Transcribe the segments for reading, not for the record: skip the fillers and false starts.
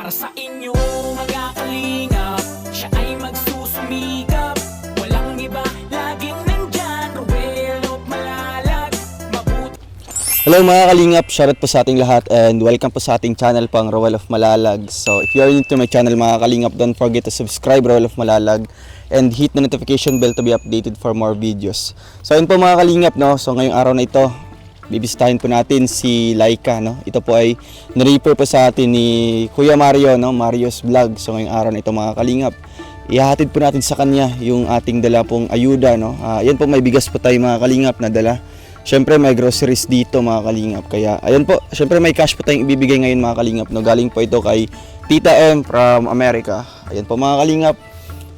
para sa inyo mga kalingap. Siya ay magsusumikap, walang iba, laging nandyan. Roel of Malalag, mabuti. Hello mga kalingap, shoutout po sa ating lahat and welcome po sa ating channel pang Roel of Malalag. So if you are new to my channel mga kalingap, don't forget to subscribe Roel of Malalag and hit the notification bell to be updated for more videos. So ayun po mga kalingap, no? So ngayong araw na ito, bibisitahin po natin si Laika, no? Ito po ay na-refer po sa atin ni Kuya Mario, no? Mario's Vlog. So ngayong araw na ito mga kalingap, ihahatid po natin sa kanya yung ating dala pong ayuda, no? Yan po, may bigas po tayo mga kalingap na dala. Syempre may groceries dito mga kalingap. Kaya ayun po, syempre may cash po tayong ibibigay ngayon mga kalingap, no? Galing po ito kay Tita M from America. Ayan po mga kalingap.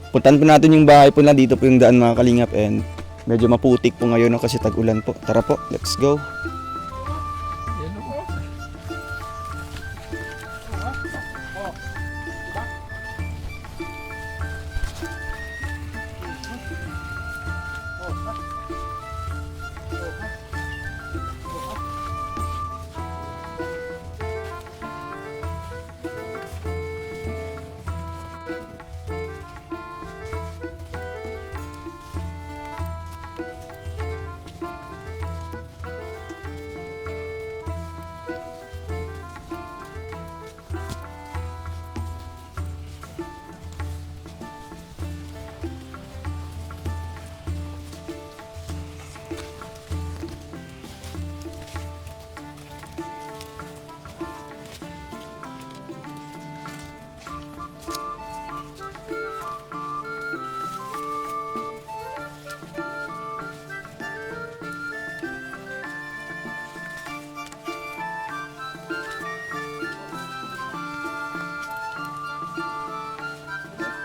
Puntahan po natin yung bahay po na dito po yung daan mga kalingap and medyo maputik po ngayon, no? Kasi tag-ulan po. Tara po, let's go.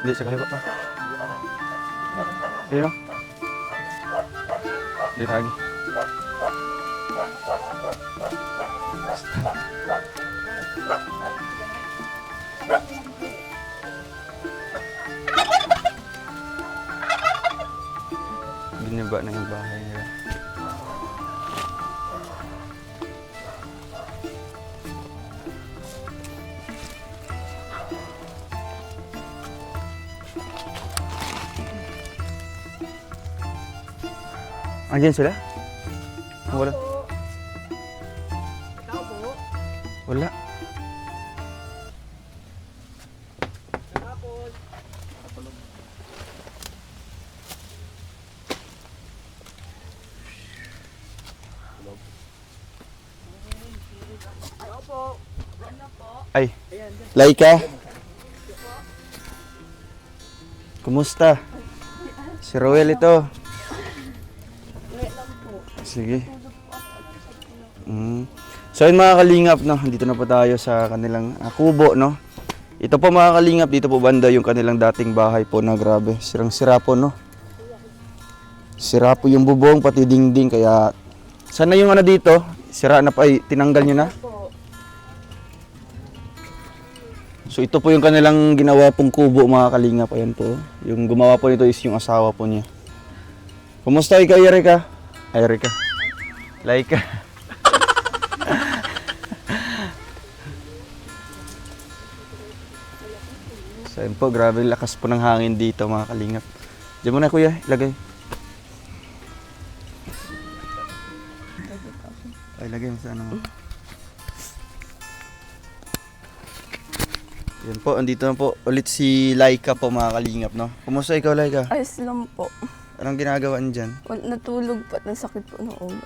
Hindi, sa kaliwa pa. Dito. Dito lagi. Biniba na yung bahay nila. Andiyan sila? Wala. Ikaw po? Wala. Tapos, ikaw po. Ano po? Ay, Laika. Kumusta? Si Roel ito. Sige. So yun mga kalingap, no, dito na po tayo sa kanilang kubo, no. Ito po mga kalingap, dito po banda yung kanilang dating bahay po na grabe, sirang-sira po, no. Sira po yung bubong pati dingding, kaya sana yung ano dito, sira na pa, ay tinanggal nyo na. So ito po yung kanilang ginawa pong kubo mga kalingap, ayan po. Yung gumawa po nito is yung asawa po niya. Kumusta ikaw, Erika? Ay, Erika. Laika. So yun po, grabe lakas po ng hangin dito mga kalingap. Diyan mo na kuya, ilagay. Ay, lagay mo sa ano mo. Yan po, andito na po ulit si Laika po mga kalingap, no? Kumusta ikaw, Laika? Ayos lang po. Anong ginagawa niyo dyan? Natulog pa at nasakit po ng ulo.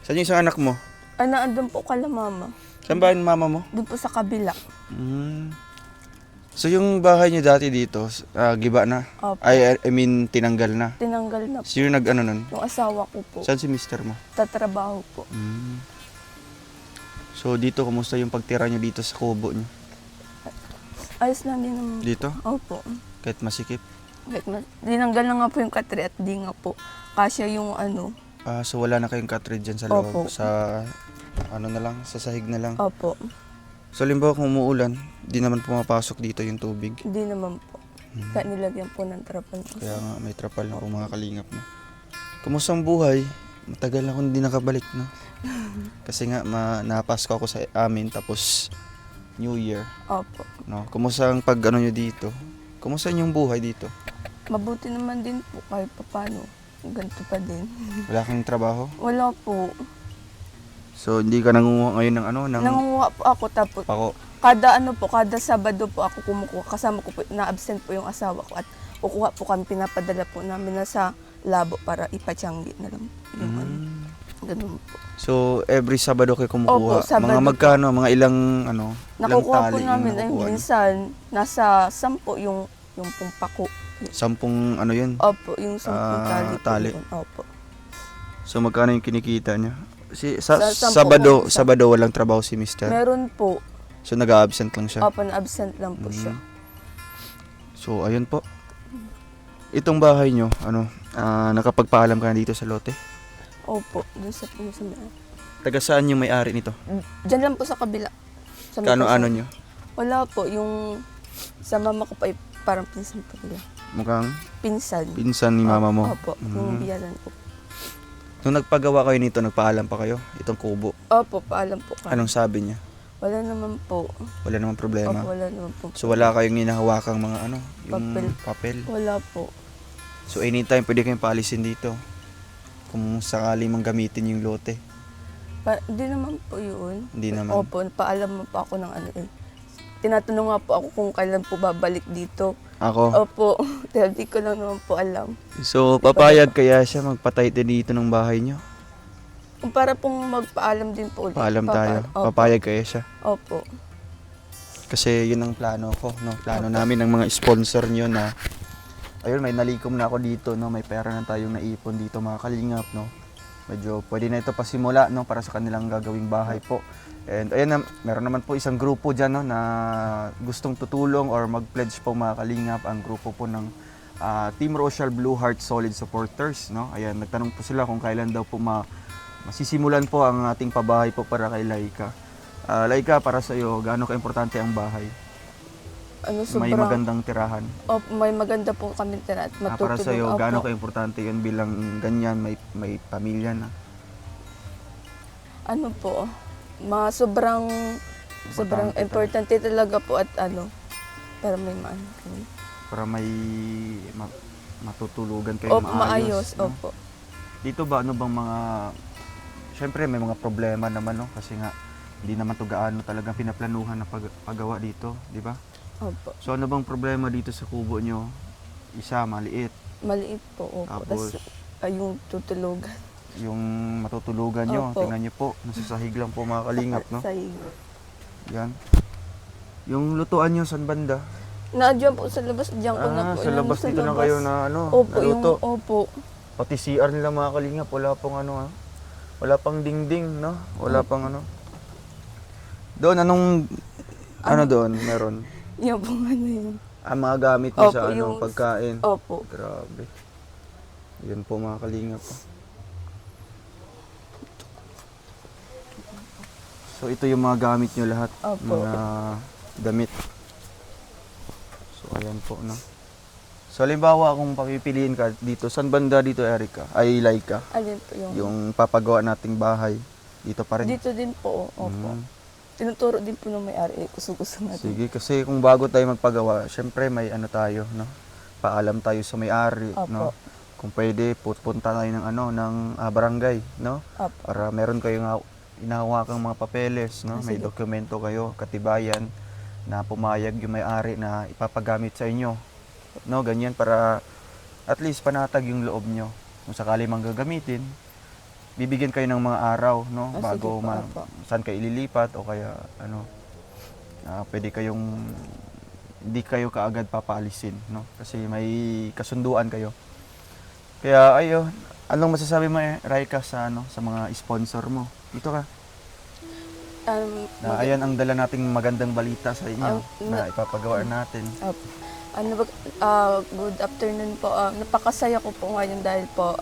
Saan yung isang anak mo? Ay, naandun po kala mama. Saan ba yung mama mo? Doon po sa kabila. So yung bahay niyo dati dito, giba na? Opo. I mean, tinanggal na? Tinanggal na po. Sino nag-ano nun? Yung asawa ko po. Saan si mister mo? Tatrabaho po. So dito, kumusta yung pagtira niyo dito sa kubo niyo? Ayos lang din naman. Dito? Opo. Kahit masikip? Dinanggal na nga po yung katri at di nga po. Kasya yung ano. So wala na kayong cartridge dyan sa loob? Opo. Sa ano na lang, sa sahig na lang? Opo. So limbawa kung umuulan, di naman pumapasok dito yung tubig? Hindi naman po. Kaya nilagyan po ng trapal. Kaya nga may trapal na po mga kalingap, no? Kumusta ang buhay? Matagal na akong hindi nakabalik, no? Kasi nga napasko ako sa amin tapos New Year. Opo. No? Kumusta ang pag ano nyo dito? Kumusta yung buhay dito? Mabuti naman din po kahit papano. Ganito pa din. Wala kang trabaho? Wala po. So hindi ka nangunguha ngayon ng ano? Ng Nangunguha po ako tapos pako? kada Sabado po ako kumukuha. Kasama ko po, na-absent po yung asawa ko at kukuha po kami, pinapadala po namin na sa labo para ipatiyanggi na lang yung ano. Ganun po. So every Sabado kayo kumukuha? Opo, Sabado mga magkano? Mga ilang ano? Ilang Nakukuha po tali yung namin, ay nakukuha nyo? minsan, nasa 10 yung pong pako. 10 ano yun? Opo, yung 10 tali po tali. yun. Opo. So magkano yung kinikita niya? Sa Sa 10 Sabado, po, Sabado walang trabaho si Mr. Meron po. So nag-absent lang siya? Opo, na-absent lang po siya. So ayun po. Itong bahay nyo, ano, nakapagpaalam ka na dito sa lote? Opo, dun sa may. Taga saan yung may-ari nito? Diyan lang po sa kabila. Sa may Kano-ano kasama. nyo? Wala po, yung sa mama ko pa ay parang pinsan po nila. Mukhang Pinsan. pinsan ni mama mo. Opo, yung biyanan ko. Nung nagpagawa kayo nito, nagpaalam pa kayo? Itong kubo. Opo, paalam po kami. Anong sabi niya? Wala naman po. Wala namang problema. Opo, wala naman po. So wala kayong hinahawakang mga ano? Yung papel. Wala po. So anytime pwede kayong paalisin dito. Kung sakali mang gamitin yung lote. Hindi naman po yun. Hindi naman. Opo, paalam mo pa ako ng ano eh. Tinatanong nga po ako kung kailan po babalik dito. Ako. Opo, hindi ko lang naman po alam. So papayag kaya siya magpatay dito ng bahay niyo? Kung para pong magpaalam din po ulit. Paalam tayo. Opo. Papayag kaya siya. Opo. Kasi yun ang plano ko, no? Plano namin ng mga sponsor niyo na ayun, may nalikom na ako dito, no? May pera na tayong naipon dito, mga kalingap, no? Medyo pwede na ito pasimula, no? Para sa kanilang gagawing bahay po. And ayun na, meron naman po isang grupo dyan, no? Na gustong tutulong or mag-pledge po, mga kalingap. Ang grupo po ng Team Rochelle Blue Heart Solid Supporters, no? Ayan, nagtanong po sila kung kailan daw po masisimulan po ang ating pabahay po para kay Laika. Laika, para sa iyo, gaano ka-importante ang bahay? Ano, May magandang tirahan. Opo, may maganda po kami tira at matutulog. Para sa iyo, Opo. gaano ka-importante yun bilang ganyan, may pamilya na? Ano po, sobrang importante talaga po at ano, para may maano kami. Para may matutulugan kayo Opo, maayos. no? Opo. Dito ba, ano bang mga, syempre may mga problema naman, no? Kasi nga, hindi naman to gaano talagang pinaplanuhan na paggawa dito, di ba? Opo. So ano bang problema dito sa kubo nyo? Isa, maliit. Maliit po. Opo. Tapos, Yung tutulugan. yung matutulugan nyo, Opo. tingnan nyo po, nasasahig lang po, mga kalingap, no? Sa Yan. Yung lutuan nyo, saan banda? Nandiyan po sa labas, diyan ko na po. Sa labas dito na kayo na ano, Opo, naluto. opo. Pati CR nila, mga kalingap, wala pang ano, ha? Wala pang dingding, no? Wala pang ano. Doon, ano doon, meron? Yung po ano yun. Ang mga gamit nyo Opo, sa ano, yung- pagkain. Opo. Grabe. Yun po, mga kalingap. So, ito yung mga gamit nyo lahat. Opo. Mga damit. So, ayan po, no? So, halimbawa, kung papipiliin ka dito, saan banda dito, Erica? Ay, Laika? Alin po yung... Yung papagawa nating bahay. Dito pa rin. Dito din po. Opo. Mm. Tinuturo din po ng may-ari. Gusto natin. Sige, kasi kung bago tayo magpagawa, syempre may ano tayo, no? Paalam tayo sa may-ari, Opo. no? Kung pwede, punta tayo ng ano, ng barangay, no? Opo. Para meron kayong inahawakang mga papeles, no? May Sige. dokumento kayo, katibayan na pumayag yung may-ari na ipapagamit sa inyo. No, ganyan para at least panatag yung loob nyo. Kung sakali mang gagamitin, bibigyan kayo ng mga araw, no? Ah, Bago sige po, opo. saan kayo ililipat o kaya ano, pwede kayong hindi kayo kaagad papaalisin, no? Kasi may kasunduan kayo. Kaya ayun, anong masasabi mo, Raika, sa ano, sa mga sponsor mo? Dito ka. Na ayan ang dala nating magandang balita sa inyo na ipapagawa natin. Good afternoon po. Napakasaya ko po ngayon dahil po,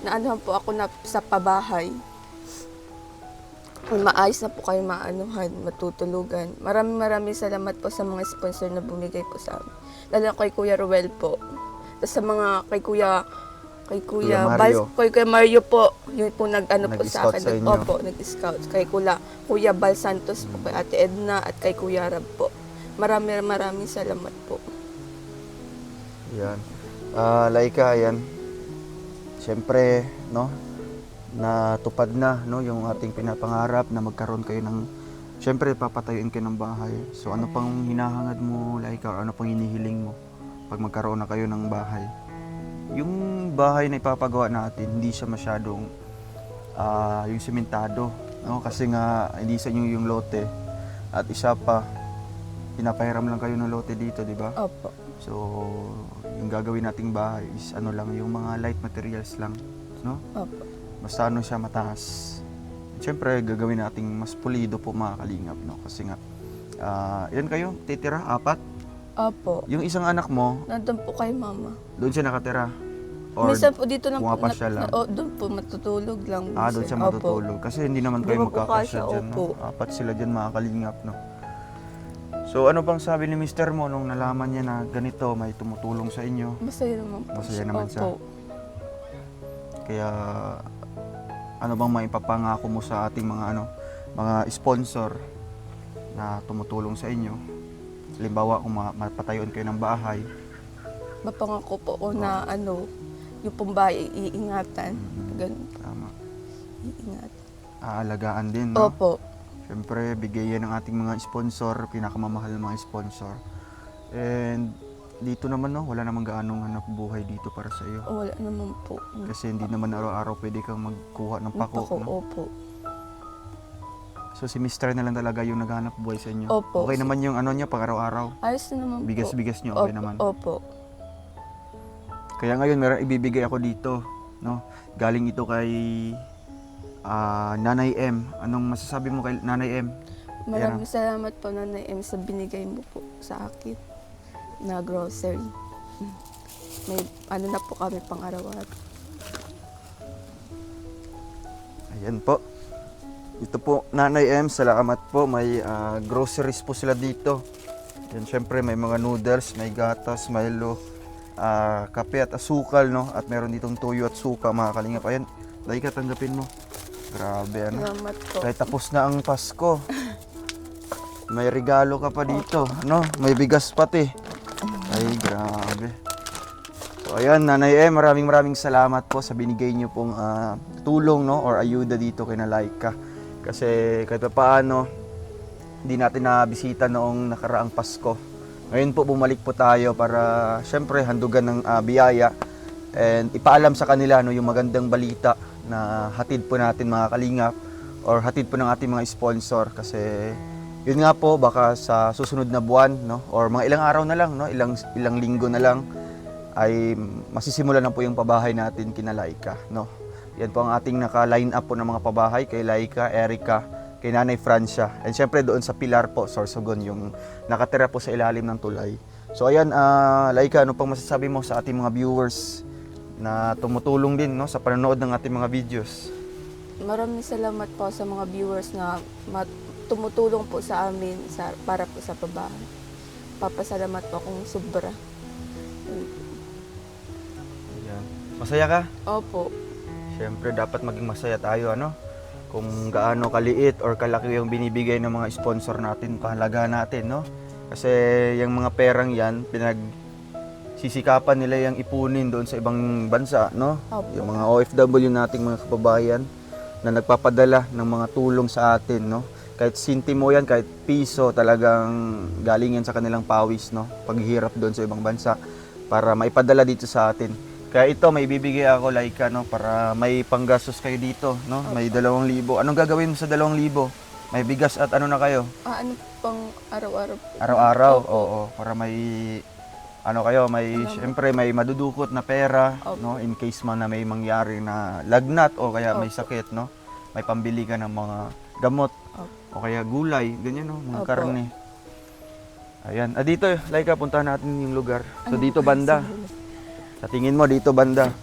naanohan po ako na sa pabahay. Maayos na po kayo maanuhan, matutulugan. Maraming salamat po sa mga sponsor na bumigay po sa amin. Lalo na kay Kuya Ruel po. Tapos sa mga kay Kay Kuya Mario. Kuya Mario po, yun po nag-ano po sa Nag-scout akin. sa inyo. Opo, nag-scout. Kay Kuya Bal Santos po, kay Ate Edna at kay Kuya Rab po. Maraming salamat po. Yan. Laika, yan. Siyempre, no, natupad na, no, yung ating pinapangarap na magkaroon kayo ng, siyempre, papatayuin kayo ng bahay. So, ano pang hinahangad mo, Laika, or ano pang hinihiling mo pag magkaroon na kayo ng bahay? Yung bahay na ipapagawa natin, hindi siya masyadong yung simentado, no, kasi nga, hindi sa inyo yung lote. At isa pa, pinapahiram lang kayo ng lote dito, di ba? Opo. So, yung gagawin nating bahay is ano lang, yung mga light materials lang, no? Opo. Basta ano siya mataas. Siyempre, gagawin nating mas pulido po mga kalingap, no? Kasi nga, yan kayo, titira, 4. Opo. Yung isang anak mo, Nandun po kay Mama. doon siya nakatira. Or, Minsan po dito lang pumapasya lang? doon po matutulog lang. doon siya Opo. matutulog. Kasi hindi naman Hindi kayo mo po magkakasya kasya, dyan, no? opo. 4 sila dyan mga kalingap, no? So, ano bang sabi ni Mr. mo nung nalaman niya na ganito, may tumutulong sa inyo? Masaya naman po. Masaya naman siya. Opo. Kaya ano bang maipapangako mo sa ating mga sponsor na tumutulong sa inyo? Halimbawa kung mapatayuan kayo ng bahay, Mapangako po o na yung pong bahay iingatan. Ganun po. tama. Iingatan. Aalagaan din, no? Opo. Siyempre, bigay yan ng ating mga sponsor, pinakamamahal ng mga sponsor. And dito naman, no, wala namang gaanong hanap buhay dito para sa iyo. Wala naman po. Kasi hindi naman araw-araw pwede kang magkuha ng pako, no? Opo. So si Mr. na lang talaga yung naghanap buhay sa inyo. Opo. Okay naman yung niya pang araw-araw. Ayos na naman po. Bigas-bigas niyo, okay Opo, naman. Opo. Kaya ngayon meron ibibigay ako dito, no? Galing ito kay Nanay M. Anong masasabi mo kay Nanay M? Maraming salamat po Nanay M sa binigay mo po sa akin na grocery. May na po kami pang araw-araw. Ayan po. Ito po, Nanay M, salamat po. May groceries po sila dito. Yan, syempre may mga noodles, may gatas, Milo, kape at asukal, no? At meron ditong tuyo at suka, mga kalingap. Ayan, dahil ka tanggapin mo. Grabe, ano? Salamat po. Kahit tapos na ang Pasko. May regalo ka pa dito, no? May bigas pati. Ay, grabe. So, ayan, Nanay M, maraming salamat po sa binigay niyo pong tulong, no? Or ayuda dito kay Laika. Kasi kahit paano, hindi natin nabisita noong nakaraang Pasko. Ngayon po, bumalik po tayo para, syempre, handugan ng biyaya. And ipaalam sa kanila, no, yung magandang balita na hatid po natin mga kalingap or hatid po ng ating mga sponsor. Kasi yun nga po, baka sa susunod na buwan, no, or mga ilang araw na lang, no, ilang linggo na lang, ay masisimulan na po yung pabahay natin kina Laika, no. Yan po ang ating naka-line up po ng mga pabahay kay Laika, Erica, kay Nanay Francia. And syempre doon sa Pilar po, Sorsogon, yung nakatira po sa ilalim ng tulay. So ayan, Laika, ano pang masasabi mo sa ating mga viewers na tumutulong din, no, sa panonood ng ating mga videos? Maraming salamat po sa mga viewers na tumutulong po sa amin para po sa pabahay. Papasalamat po akong sobra. Ayan. Masaya ka? Opo. Siyempre, dapat maging masaya tayo, ano? Kung gaano kaliit or kalaki yung binibigay ng mga sponsor natin, pahalagahan natin, no? Kasi yung mga perang yan, sisikapan nila yung ipunin doon sa ibang bansa, no? Opo. Yung mga OFW nating mga kababayan na nagpapadala ng mga tulong sa atin, no? Kahit sintimo yan, kahit piso, talagang galing yan sa kanilang pawis, no? Paghihirap doon sa ibang bansa para maipadala dito sa atin. Kaya ito, may bibigay ako, Laika, no, para may panggastos kayo dito, no? May 2,000. Anong gagawin mo sa 2,000? May bigas at ano na kayo? Ano pang araw-araw po? Araw-araw, Opo. oo. Para may, ano kayo, may, syempre, may madudukot na pera, Opo. no? In case man na may mangyari na lagnat o kaya may Opo. sakit, no? May pambili ka ng mga gamot Opo. o kaya gulay, ganyan, no? Mga Opo. karne. Ayan. Dito, Laika, puntahan natin yung lugar. So, dito banda. Sa tingin mo, dito banda.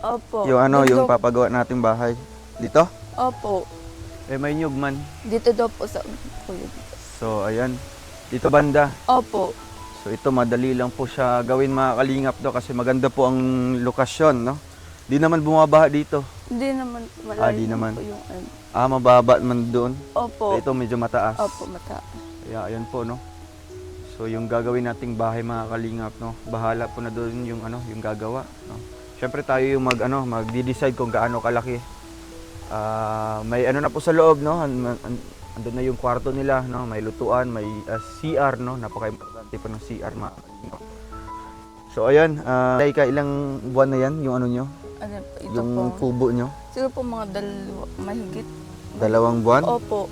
Opo. Yung ano, Dito- yung papagawa nating bahay. Dito? Opo. May nyug man. Dito daw po sa... Kuya. So, ayan. Dito banda. Opo. So, ito madali lang po siya gawin mga kalingap do kasi maganda po ang lokasyon, no? Di naman bumabaha dito. Hindi naman malayo Ah, di naman. po yung ano. Mababa man doon. Opo. Ito medyo mataas. Opo, mata. Kaya ayan po, no. So yung gagawin nating bahay mga kalingap, no. Bahala po na doon yung yung gagawa, no. Syempre tayo yung magdi-decide kung gaano kalaki. May na po sa loob, no. Andun na yung kwarto nila, no. May lutuan, may CR, no. Napaka-importante pa ng CR mga kalingap. So ayan, ilang buwan na yan yung nyo? Ano po, ito Yung po. kubo nyo? Siguro po mga dalawa, mahigit. 2 buwan? Opo.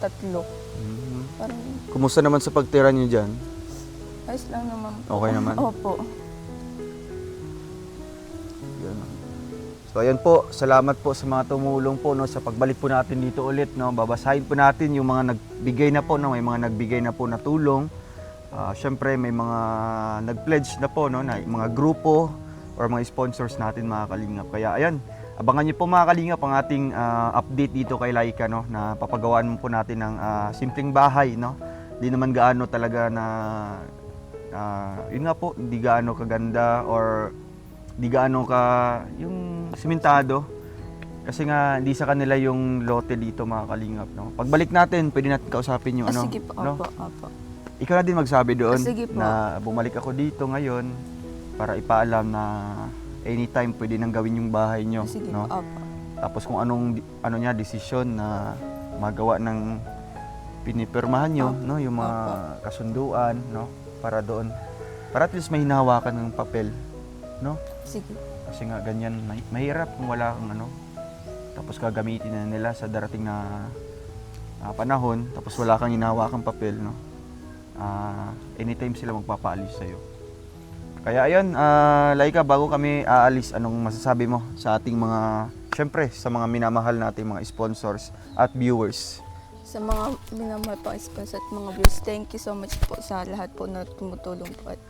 3. Mhm. Parang Kumusta naman sa pagtira nyo dyan? ayos lang naman po. Okay naman? Opo. Yan. So ayan po, salamat po sa mga tumulong po, no, sa pagbalik po natin dito ulit, no. Babasahin po natin yung mga nagbigay na po, no, may mga nagbigay na po na tulong. Syempre may mga nag-pledge na po, no, na mga grupo or mga sponsors natin mga kalingap. Kaya ayan, abangan niyo po mga kalingap ang ating update dito kay Laika, no, na papagawaan po natin ng simpleng bahay, no. Hindi naman gaano talaga na yun nga po, hindi gaano kaganda or hindi gaano ka yung simentado. Kasi nga hindi sa kanila yung lote dito mga kalingap, no. Pagbalik natin, pwede natin kausapin yung Sige po, no. opo, opo. Ikaw na din magsabi doon Sige po. na bumalik ako dito ngayon para ipaalam na anytime pwede nang gawin yung bahay nyo, Sige no. po, opo. Tapos kung anong desisyon na magawa ng pinipirmahan nyo, no, yung mga kasunduan, no, para doon. Para at least may hinahawakan ng papel, no? Sige. Kasi nga ganyan, mahirap kung wala kang tapos gagamitin na nila sa darating na panahon, tapos wala kang hinahawakang papel, no? Anytime sila magpapaalis sa'yo. Kaya ayun, Laika, bago kami aalis, anong masasabi mo sa ating mga, syempre, sa mga minamahal nating mga sponsors at viewers? Sa mga minamahal pang sponsor at mga viewers, thank you so much po sa lahat po na tumutulong po at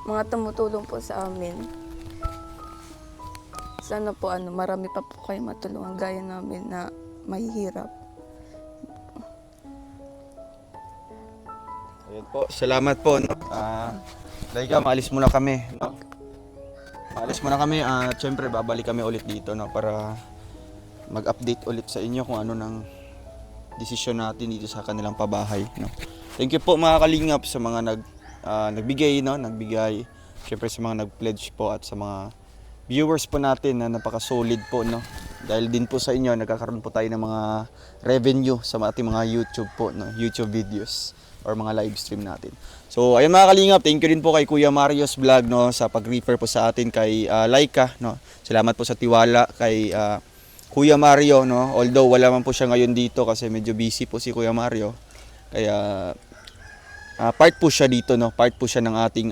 mga tumutulong po sa amin. Sana po marami pa po kayo matulungan gaya namin na mahihirap. Ayan po, salamat po. No? Laika, maalis muna kami. No? Maalis muna kami at syempre babalik kami ulit dito, no, para mag-update ulit sa inyo kung ano ng desisyon natin dito sa kanilang pabahay, no. Thank you po mga kalingap sa mga nagbigay, no, syempre sa mga nag-pledge po at sa mga viewers po natin na napaka-solid po, no. Dahil din po sa inyo nagkakaroon po tayo ng mga revenue sa ating mga YouTube po, no, YouTube videos or mga live stream natin. So ayun mga kalingap, thank you rin po kay Kuya Mario's Vlog, no, sa pag-refer po sa atin kay Laika, no. Salamat po sa tiwala kay Kuya Mario, no. Although wala man po siya ngayon dito kasi medyo busy po si Kuya Mario. Kaya part po siya dito, no. Part po siya ng ating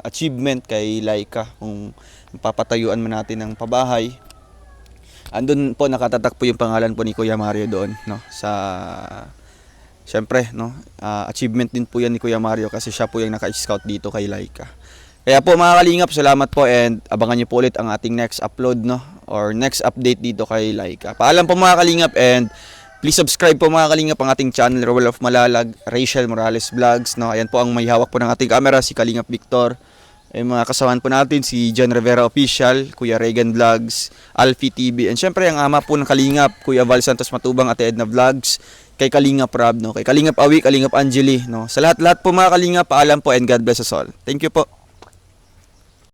achievement kay Laika kung papatayuan man natin ng pabahay. Andun po nakatatak po yung pangalan po ni Kuya Mario doon, no, sa syempre, no, achievement din po yan ni Kuya Mario kasi siya po yung naka-scout dito kay Laika. Kaya po mga kalingap, salamat po and abangan niyo po ulit ang ating next upload, no, or next update dito kay Laika. Paalam po mga kalingap and please subscribe po mga kalingap ang ating channel, Rowell of Malalag, Rachel Morales Vlogs, no. Ayan po ang may hawak po ng ating camera, si Kalingap Victor. Ay mga kasamahan po natin si John Rivera Official, Kuya Regan Vlogs, Alfie TV, and syempre ang ama po ng Kalingap, Kuya Val Santos Matubang, Ate Edna Vlogs, kay Kalingap Rob, no, kay Kalingap Awi, Kalingap Angeli, no. Sa lahat-lahat po mga Kalingap, paalam po and God bless us all. Thank you po.